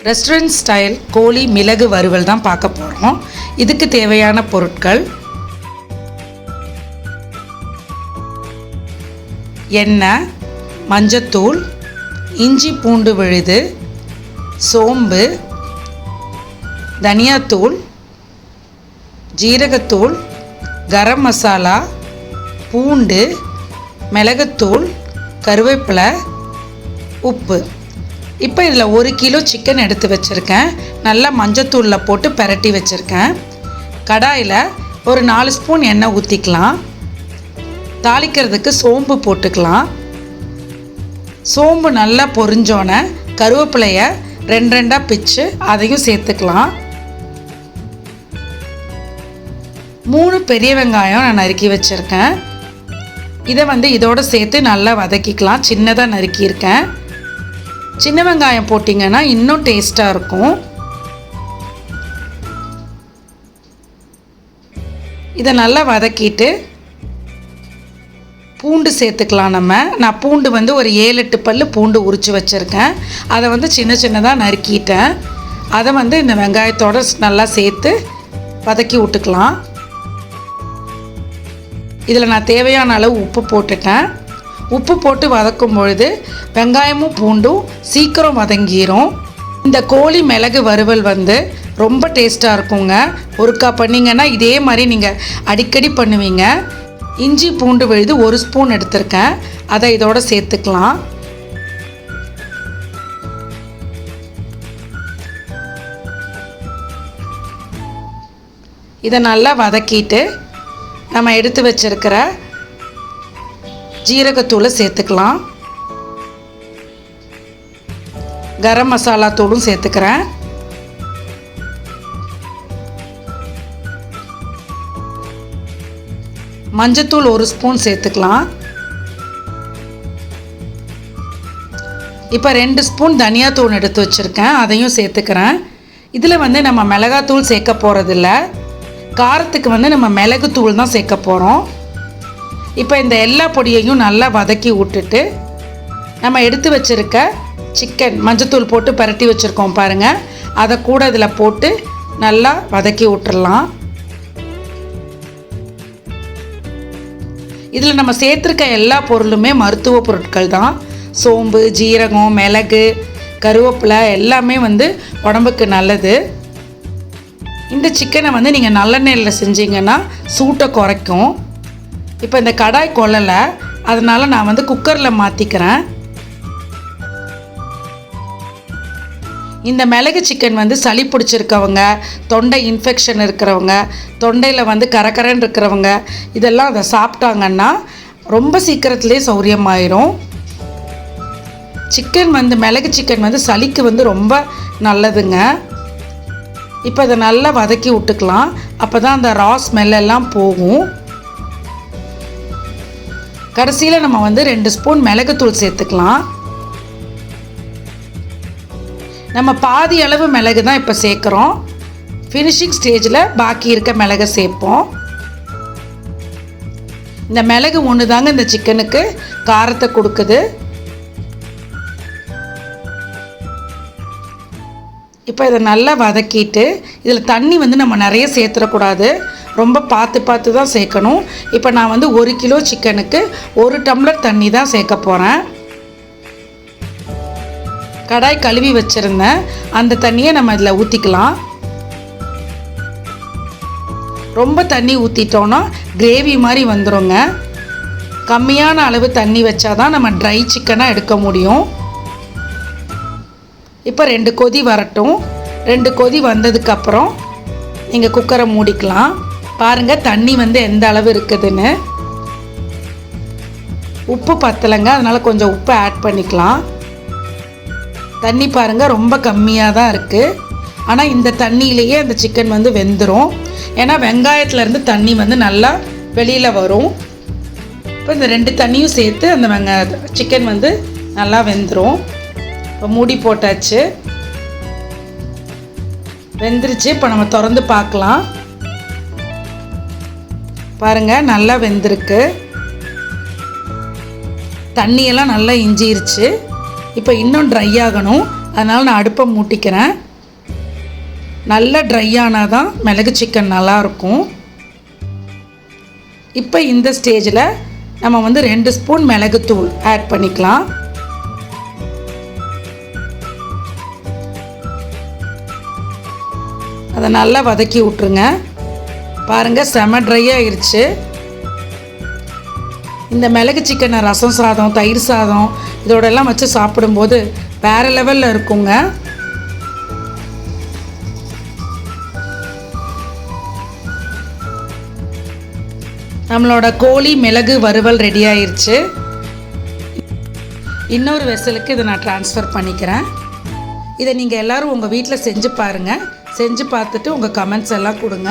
Restaurant style கோழி மிளகு வறுவல் தான் பார்க்க போகிறோம். இதுக்கு தேவையான பொருட்கள்: எண்ணெய், மஞ்சத்தூள், இஞ்சி பூண்டு விழுது, சோம்பு, தனியாத்தூள், ஜீரகத்தூள், கரம் மசாலா, பூண்டு, மிளகுத்தூள், கருவேப்பிலை, உப்பு. இப்போ இதில் 1 கிலோ சிக்கன் எடுத்து வச்சுருக்கேன். நல்லா மஞ்சத்தூளில் போட்டு பெரட்டி வச்சுருக்கேன். கடாயில் ஒரு 4 ஸ்பூன் எண்ணெய் ஊற்றிக்கலாம். தாளிக்கிறதுக்கு சோம்பு போட்டுக்கலாம். சோம்பு நல்லா பொரிஞ்சோன்னே கருவேப்பிலையை 2 பிச்சு அதையும் சேர்த்துக்கலாம். 3 பெரிய வெங்காயம் நான் நறுக்கி வச்சுருக்கேன். இதை இதோடு சேர்த்து நல்லா வதக்கிக்கலாம். சின்னதாக நறுக்கியிருக்கேன். சின்ன வெங்காயம் போட்டிங்கன்னா இன்னும் டேஸ்ட்டாக இருக்கும். இதை நல்லா வதக்கிட்டு பூண்டு சேர்த்துக்கலாம். நான் பூண்டு ஒரு 7-8 பல் பூண்டு உரித்து வச்சுருக்கேன். அதை சின்ன சின்னதாக நறுக்கிட்டேன். அதை இந்த வெங்காயத்தோடு நல்லா சேர்த்து வதக்கி விட்டுக்கலாம். இதில் நான் தேவையான அளவு உப்பு போட்டுட்டேன். உப்பு போட்டு வதக்கும் பொழுது வெங்காயமும் பூண்டும் சீக்கிரம் வதங்கிடும். இந்த கோழி மிளகு வறுவல் ரொம்ப டேஸ்ட்டாக இருக்குங்க. ஒருக்கா பண்ணிங்கன்னா இதே மாதிரி நீங்கள் அடிக்கடி பண்ணுவீங்க. இஞ்சி பூண்டு விழுது 1 ஸ்பூன் எடுத்திருக்கேன். அதை இதோடு சேர்த்துக்கலாம். இதை நல்லா வதக்கிட்டு நம்ம எடுத்து வச்சிருக்கிற ஜீரகத்தூளை சேர்த்துக்கலாம். கரம் மசாலா தூளும் சேர்த்துக்கிறேன். மஞ்சத்தூள் 1 ஸ்பூன் சேர்த்துக்கலாம். இப்போ 2 ஸ்பூன் தனியாத்தூள் எடுத்து வச்சுருக்கேன். அதையும் சேர்த்துக்கிறேன். இதில் நம்ம மிளகாத்தூள் சேர்க்க போகிறதில்ல. காரத்துக்கு நம்ம மிளகுத்தூள் தான் சேர்க்க போகிறோம். இப்போ இந்த எல்லா பொடியையும் நல்லா வதக்கி விட்டுட்டு நம்ம எடுத்து வச்சுருக்க சிக்கன் மஞ்சத்தூள் போட்டு பரட்டி வச்சுருக்கோம் பாருங்கள், அதை கூட இதில் போட்டு நல்லா வதக்கி விட்டுறலாம். இதில் நம்ம சேர்த்துருக்க எல்லா பொருளுமே மருத்துவ பொருட்கள் தான். சோம்பு, ஜீரகம், மிளகு, கருவேப்பிலை எல்லாமே உடம்புக்கு நல்லது. இந்த சிக்கனை நீங்கள் நல்லெண்ணெயில் செஞ்சீங்கன்னா சூட்டை குறைக்கும். இப்போ இந்த கடாய் கொள்ளலை, அதனால் நான் குக்கரில் மாற்றிக்கிறேன். இந்த மிளகு சிக்கன் சளி பிடிச்சிருக்கவங்க, தொண்டை இன்ஃபெக்ஷன் இருக்கிறவங்க, தொண்டையில் கரகரன்னு இருக்கிறவங்க இதெல்லாம் அதை சாப்பிட்டாங்கன்னா ரொம்ப சீக்கிரத்துலேயே சௌரியமாயிரும். சிக்கன் மிளகு சிக்கன் சளிக்கு ரொம்ப நல்லதுங்க. இப்போ இதை நல்லா வதக்கி விட்டுக்கலாம். அப்போ தான் அந்த ரா ஸ்மெல்லாம் போகும். கடைசியில் நம்ம 2 ஸ்பூன் மிளகுத்தூள் சேர்த்துக்கலாம். நம்ம பாதி அளவு மிளகு தான் இப்போ சேர்க்குறோம். ஃபினிஷிங் ஸ்டேஜில் பாக்கி இருக்க மிளகை சேர்ப்போம். இந்த மிளகு ஒன்று தாங்க இந்த சிக்கனுக்கு காரத்தை கொடுக்குது. இப்போ இதை நல்லா வதக்கிட்டு இதில் தண்ணி நம்ம நிறைய சேர்த்துடக்கூடாது. ரொம்ப பார்த்து தான் சேர்க்கணும். இப்போ நான் 1 கிலோ சிக்கனுக்கு 1 டம்ளர் தண்ணி தான் சேர்க்க போகிறேன். கடாய் கழுவி வச்சுருந்தேன். அந்த தண்ணியை நம்ம இதில் ஊற்றிக்கலாம். ரொம்ப தண்ணி ஊற்றிட்டோன்னா கிரேவி மாதிரி வந்துடுங்க. கம்மியான அளவு தண்ணி வச்சாதான் நம்ம ட்ரை சிக்கனாக எடுக்க முடியும். இப்போ 2 கொதி வரட்டும். 2 கொதி வந்ததுக்கப்புறம் நீங்கள் குக்கரை மூடிக்கலாம். பாருங்கள் தண்ணி எந்த அளவு இருக்குதுன்னு. உப்பு பத்தலைங்க, அதனால் கொஞ்சம் உப்பு ஆட் பண்ணிக்கலாம். தண்ணி பாருங்கள் ரொம்ப கம்மியாக தான் இருக்குது. ஆனால் இந்த தண்ணியிலேயே அந்த சிக்கன் வெந்துடும். ஏன்னா வெங்காயத்துலேருந்து தண்ணி நல்லா வெளியில் வரும். இப்போ இந்த 2 தண்ணியும் சேர்த்து அந்த சிக்கன் நல்லா வெந்துடும். இப்போ மூடி போட்டாச்சு, வெந்துருச்சு. இப்போ நம்ம திறந்து பார்க்கலாம். பாருங்கள் நல்லா வெந்திருக்கு. தண்ணியெல்லாம் நல்லா இஞ்சிருச்சு. இப்போ இன்னும் ட்ரை ஆகணும். அதனால் நான் அடுப்பை மூட்டிக்கிறேன். நல்லா ட்ரை ஆனால் தான் மிளகு சிக்கன் நல்லாயிருக்கும். இப்போ இந்த ஸ்டேஜில் நம்ம வந்து 2 ஸ்பூன் மிளகுத்தூள் ஆட் பண்ணிக்கலாம். அதை நல்லா வதக்கி விட்ருங்க. பாருங்கள், செம ட்ரை ஆகிருச்சு. இந்த மிளகு சிக்கனை ரசம் சாதம், தயிர் சாதம் இதோடெல்லாம் வச்சு சாப்பிடும்போது வேறு லெவலில் இருக்குங்க. நம்மளோட கோழி மிளகு வறுவல் ரெடி ஆயிடுச்சு. இன்னொரு வெசலுக்கு இதை நான் ட்ரான்ஸ்ஃபர் பண்ணிக்கிறேன். இதை நீங்கள் எல்லோரும் உங்கள் வீட்டில் செஞ்சு பாருங்கள். செஞ்சு பார்த்துட்டு உங்கள் கமெண்ட்ஸ் எல்லாம் கொடுங்க.